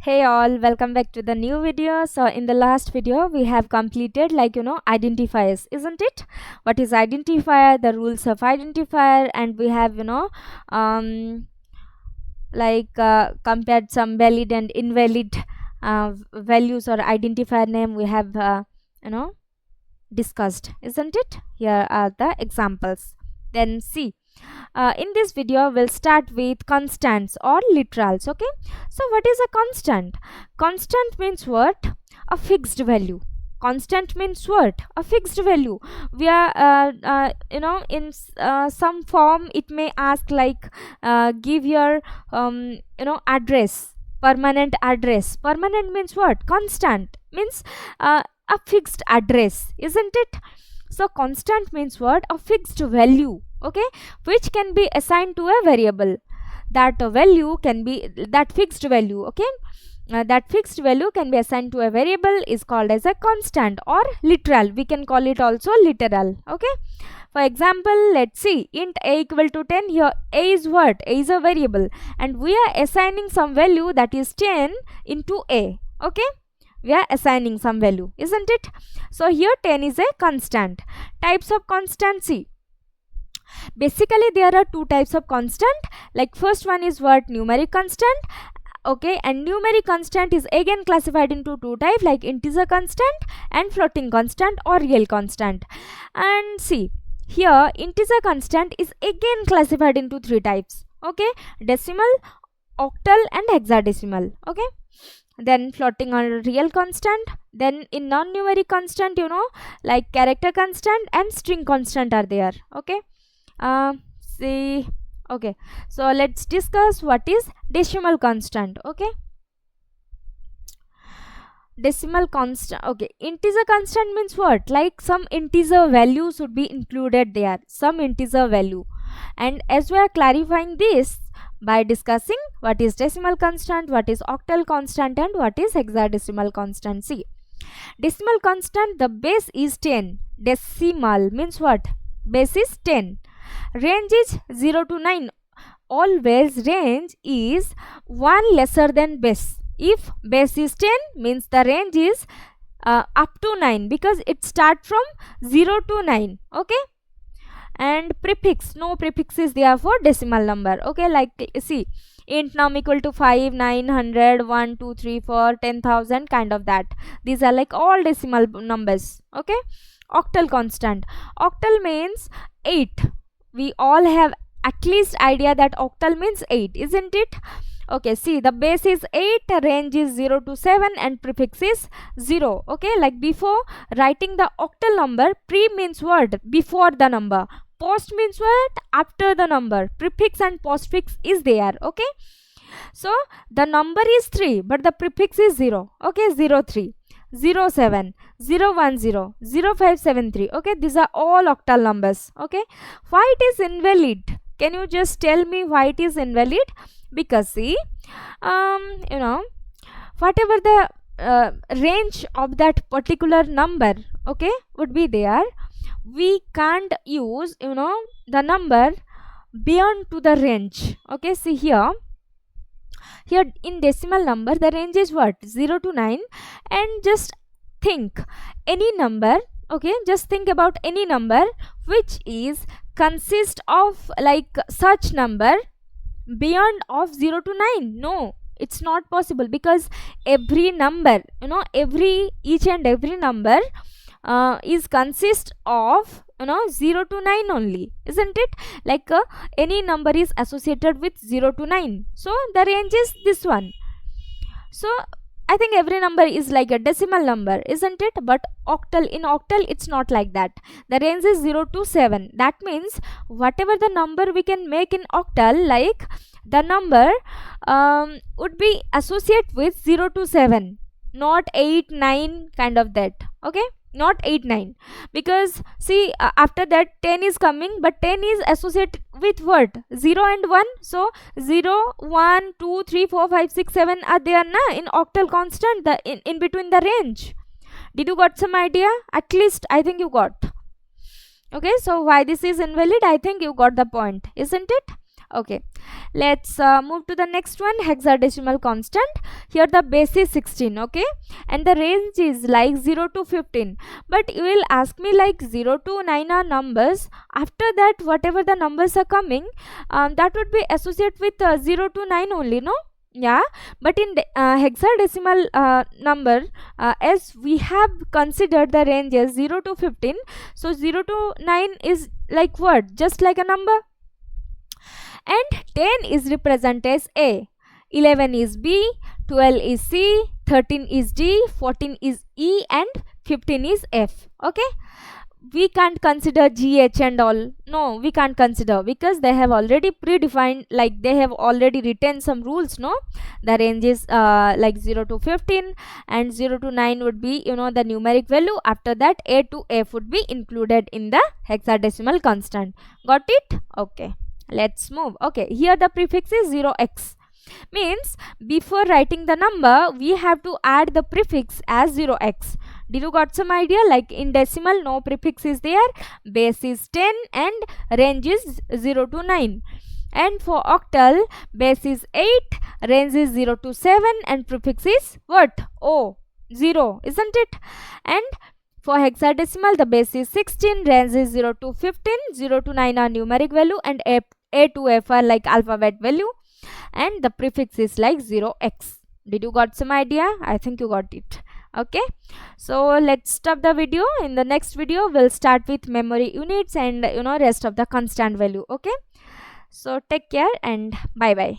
Hey all, welcome back to the new video. So in the last video we have completed identifiers, isn't it? What is identifier, the rules of identifier, and we have um compared some valid and invalid values or identifier name we have you know discussed, isn't it? Here are the examples. Then see, in this video we'll start with constants or literals. Okay, so what is a constant? Constant means what? A fixed value. Constant means what? A fixed value. We are in some form it may ask like give your address, permanent address. Permanent means what? Constant means a fixed address, isn't it? So constant means what? A fixed value, okay, which can be assigned to a variable. That value can be that fixed value, okay. That fixed value can be assigned to a variable is called as a constant or literal. We can call it also literal, okay. For example, let's see, int a equal to 10. Here a is what? A is a variable and we are assigning some value, that is 10 into a, okay. We are assigning some value, isn't it? So here 10 is a constant. Types of constancy. Basically there are two types of constant. Like first one is what? Numeric constant, okay, and numeric constant is again classified into two types, like integer constant and floating constant or real constant. And see, here integer constant is again classified into three types, okay, decimal, octal and hexadecimal, okay. Then floating or real constant. Then in non-numeric constant, like character constant and string constant are there, okay. See, okay, so let's discuss what is decimal constant, okay. Decimal constant, okay. Integer constant means what? Like some integer value should be included there, some integer value. And as we are clarifying this by discussing what is decimal constant, what is octal constant and what is hexadecimal constant. See, decimal constant, the base is 10. Decimal means what? Base is 10. Range is 0 to 9. Always range is 1 lesser than base. If base is 10 means the range is up to 9 because it starts from 0 to 9, okay. And prefix, no prefix is there for decimal number, okay. Like see, int num equal to 5, 900, 1, 2, 3, 4, 10,000, kind of that. These are like all decimal numbers, okay. Octal constant. Octal means 8. We all have at least idea that octal means 8, isn't it? Okay, see, the base is 8, range is 0 to 7 and prefix is 0, okay. Like before writing the octal number, pre means what? Before the number. Post means what? After the number. Prefix and postfix is there, okay. So the number is 3 but the prefix is 0, okay. 03, 07, 010, 0573, okay. These are all octal numbers, okay. Why it is invalid? Can you just tell me why it is invalid? Because see, whatever the range of that particular number, okay, would be there, we can't use the number beyond to the range, okay. See here in decimal number the range is what? 0 to 9. And just think any number, okay, just think about any number which is consist of like such number beyond of 0 to 9. No, it's not possible because every number, each and every number is consist of 0 to 9 only, isn't it? Like any number is associated with 0 to 9, so the range is this one. So I think every number is like a decimal number, isn't it? But in octal it's not like that. The range is 0 to 7. That means whatever the number we can make in octal, like the number would be associated with 0 to 7, not 8, 9, kind of that, okay. Not 8, 9, because see after that 10 is coming, but 10 is associated with what? 0 and 1. So 0, 1, 2, 3, 4, 5, 6, 7 are there na in octal constant, the in between the range. Did you got some idea? At least I think you got, okay. So why this is invalid? I think you got the point, isn't it? Okay, let's move to the next one, hexadecimal constant. Here the base is 16, okay, and the range is like 0 to 15. But you will ask me like 0 to 9 are numbers. After that, whatever the numbers are coming, that would be associated with 0 to 9 only, no? Yeah, but in the hexadecimal number, as we have considered the range as 0 to 15, so 0 to 9 is like what? Just like a number. And 10 is represented as A, 11 is B, 12 is C, 13 is D, 14 is E, and 15 is F. Okay, we can't consider G, H and all. No, we can't consider, because they have already predefined, like they have already written some rules, no? The range is like 0 to 15, and 0 to 9 would be, you know, the numeric value. After that, A to F would be included in the hexadecimal constant. Got it? Okay, let's move. Okay, here the prefix is 0x. Means before writing the number, we have to add the prefix as 0x. Did you got some idea? Like in decimal, no prefix is there, base is 10 and range is 0 to 9. And for octal, base is 8, range is 0 to 7, and prefix is what? O, 0, isn't it? And for hexadecimal, the base is 16, range is 0 to 15, 0 to 9 are numeric value, and A to F are like alphabet value, and the prefix is like 0x. Did you got some idea? I think you got it. Okay, so let's stop the video. In the next video, we'll start with memory units and, you know, rest of the constant value. Okay, so take care and bye bye.